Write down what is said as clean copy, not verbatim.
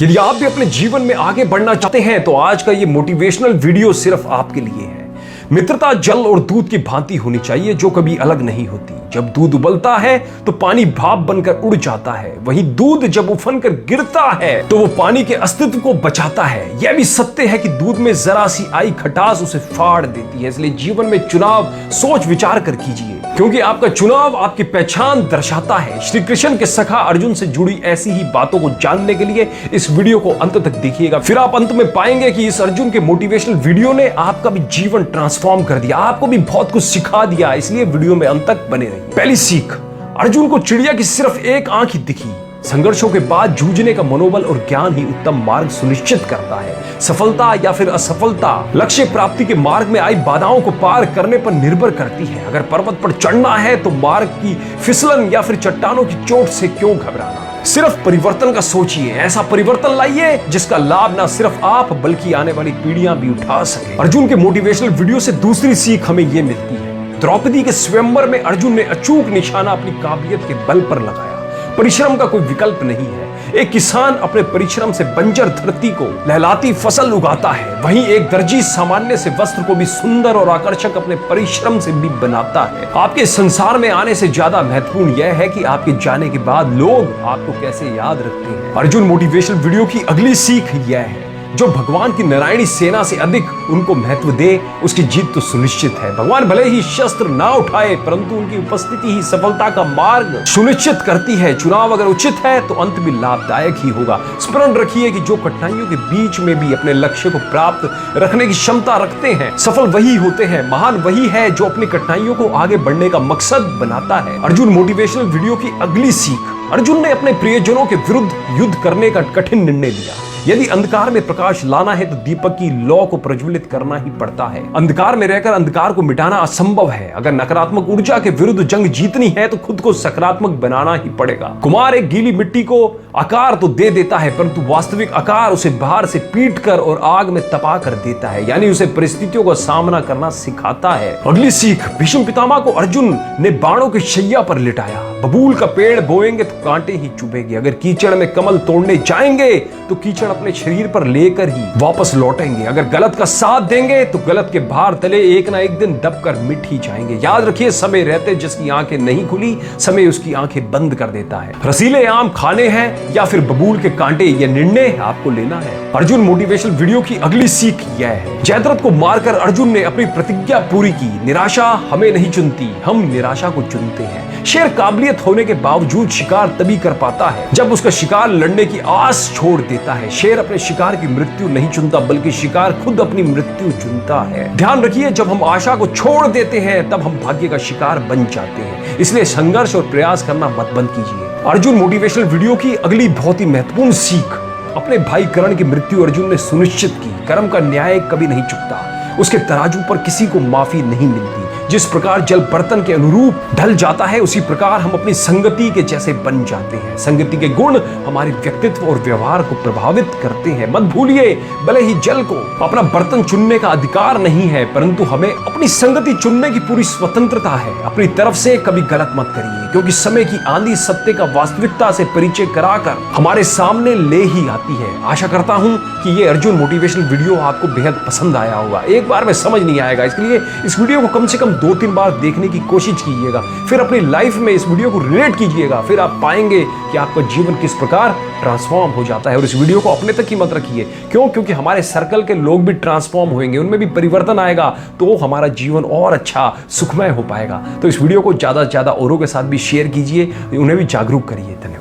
यदि आप भी अपने जीवन में आगे बढ़ना चाहते हैं तो आज का ये मोटिवेशनल वीडियो सिर्फ आपके लिए है। मित्रता जल और दूध की भांति होनी चाहिए जो कभी अलग नहीं होती। जब दूध उबलता है तो पानी भाप बनकर उड़ जाता है, वहीं दूध जब उफन कर गिरता है तो वो पानी के अस्तित्व को बचाता है। यह भी सत्य है कि दूध में जरा सी आई खटास उसे फाड़ देती है। इसलिए जीवन में चुनाव सोच विचार कर कीजिए, क्योंकि आपका चुनाव आपकी पहचान दर्शाता है। श्री कृष्ण के सखा अर्जुन से जुड़ी ऐसी ही बातों को जानने के लिए इस वीडियो को अंत तक देखिएगा। फिर आप अंत में पाएंगे कि इस अर्जुन के मोटिवेशनल वीडियो ने आपका भी जीवन ट्रांसफॉर्म कर दिया, आपको भी बहुत कुछ सिखा दिया। इसलिए वीडियो में अंत तक बने रहिए। पहली सीख, अर्जुन को चिड़िया की सिर्फ एक आंख ही दिखी। संघर्षों के बाद जूझने का मनोबल और ज्ञान ही उत्तम मार्ग सुनिश्चित करता है। सफलता या फिर असफलता लक्ष्य प्राप्ति के मार्ग में आई बाधाओं को पार करने पर निर्भर करती है। अगर पर्वत पर चढ़ना है तो मार्ग की फिसलन या फिर चट्टानों की चोट से क्यों घबराना। सिर्फ परिवर्तन का सोचिए, ऐसा परिवर्तन लाइए जिसका लाभ ना सिर्फ आप बल्कि आने वाली पीढ़ियां भी उठा सके। अर्जुन के मोटिवेशनल वीडियो से दूसरी सीख हमें यह मिलती है। द्रौपदी के स्वयंवर में अर्जुन ने अचूक निशाना अपनी काबिलियत के बल पर लगाया। परिश्रम का कोई विकल्प नहीं है। एक किसान अपने परिश्रम से बंजर धरती को लहलाती फसल उगाता है, वहीं एक दर्जी सामान्य से वस्त्र को भी सुंदर और आकर्षक अपने परिश्रम से भी बनाता है। आपके संसार में आने से ज्यादा महत्वपूर्ण यह है कि आपके जाने के बाद लोग आपको कैसे याद रखते हैं। अर्जुन मोटिवेशनल वीडियो की अगली सीख यह है, जो भगवान की नारायणी सेना से अधिक उनको महत्व दे उसकी जीत तो सुनिश्चित है। भगवान भले ही शस्त्र ना उठाए परंतु उनकी उपस्थिति ही सफलता का मार्ग सुनिश्चित करती है। चुनाव अगर उचित है तो अंत भी लाभदायक ही होगा। स्मरण रखिए कि जो कठिनाइयों के बीच में भी अपने लक्ष्य को प्राप्त रखने की क्षमता रखते हैं, सफल वही होते हैं। महान वही है जो अपनी कठिनाइयों को आगे बढ़ने का मकसद बनाता है। अर्जुन मोटिवेशनल वीडियो की अगली सीख, अर्जुन ने अपने प्रियजनों के विरुद्ध युद्ध करने का कठिन निर्णय लिया। यदि अंधकार में प्रकाश लाना है तो दीपक की लौ को प्रज्वलित करना ही पड़ता है। अंधकार में रहकर अंधकार को मिटाना असंभव है। अगर नकारात्मक ऊर्जा के विरुद्ध जंग जीतनी है तो खुद को सकारात्मक बनाना ही पड़ेगा। कुम्हार एक गीली मिट्टी को आकार तो दे देता है परंतु वास्तविक आकार उसे बाहर से पीट कर और आग में तपा कर देता है, यानी उसे परिस्थितियों का सामना करना सिखाता है। अगली सीख, भीष्म पितामह को अर्जुन ने बाणों की शैया पर लिटाया। बबूल का पेड़ बोएंगे तो कांटे ही चुभेंगे। अगर कीचड़ में कमल तोड़ने जाएंगे तो कीचड़ अपने शरीर पर लेकर ही वापस लौटेंगे। अगर गलत का साथ देंगे तो गलत के भार तले एक ना एक दिन दबकर मिट ही जाएंगे। याद रखिए, समय रहते जिसकी आंखें नहीं खुली समय उसकी आंखें बंद कर देता है। रसीले आम खाने हैं या फिर बबूल के कांटे, यह निर्णय आपको लेना है। अर्जुन मोटिवेशनल वीडियो की अगली सीख यह है, जयद्रथ को मारकर अर्जुन ने अपनी प्रतिज्ञा पूरी की। निराशा हमें नहीं चुनती, हम निराशा को चुनते हैं। शेर काबिलियत होने के बावजूद शिकार तभी कर पाता है जब उसका शिकार लड़ने की आस छोड़ देता है। शेर अपने शिकार की मृत्यु नहीं चुनता बल्कि शिकार खुद अपनी मृत्यु चुनता है। ध्यान रखिए, जब हम आशा को छोड़ देते हैं तब हम भाग्य का शिकार बन जाते हैं। इसलिए संघर्ष और प्रयास करना मत बंद कीजिए। अर्जुन मोटिवेशनल वीडियो की अगली बहुत ही महत्वपूर्ण सीख, अपने भाई कर्ण की मृत्यु अर्जुन ने सुनिश्चित की। कर्म का न्याय कभी नहीं चुकता, उसके तराजू पर किसी को माफी नहीं मिलती। जिस प्रकार जल बर्तन के अनुरूप ढल जाता है उसी प्रकार हम अपनी संगति के जैसे बन जाते हैं। संगति के गुण हमारे व्यक्तित्व और व्यवहार को प्रभावित करते हैं। मत भूलिए, भले ही जल को अपना बर्तन चुनने का अधिकार नहीं है परंतु हमें अपनी संगति चुनने की पूरी स्वतंत्रता है। अपनी तरफ से कभी गलत मत करिए, क्योंकि समय की आंधी सत्य का वास्तविकता से परिचय कराकर हमारे सामने ले ही आती है। आशा करता हूं कि ये अर्जुन मोटिवेशनल वीडियो आपको बेहद पसंद आया होगा। एक बार में समझ नहीं आएगा, इसलिए इस वीडियो को कम से कम 2-3 बार देखने की कोशिश कीजिएगा। फिर अपनी लाइफ में इस वीडियो को रिलेट कीजिएगा, फिर आप पाएंगे कि आपका जीवन किस प्रकार ट्रांसफॉर्म हो जाता है। और इस वीडियो को अपने तक ही मत रखिए, क्योंकि हमारे सर्कल के लोग भी ट्रांसफॉर्म होंगे, उनमें भी परिवर्तन आएगा तो हमारा जीवन और अच्छा सुखमय हो पाएगा। तो इस वीडियो को ज्यादा से ज्यादा औरों के साथ भी शेयर कीजिए, उन्हें भी जागरूक करिए। धन्यवाद।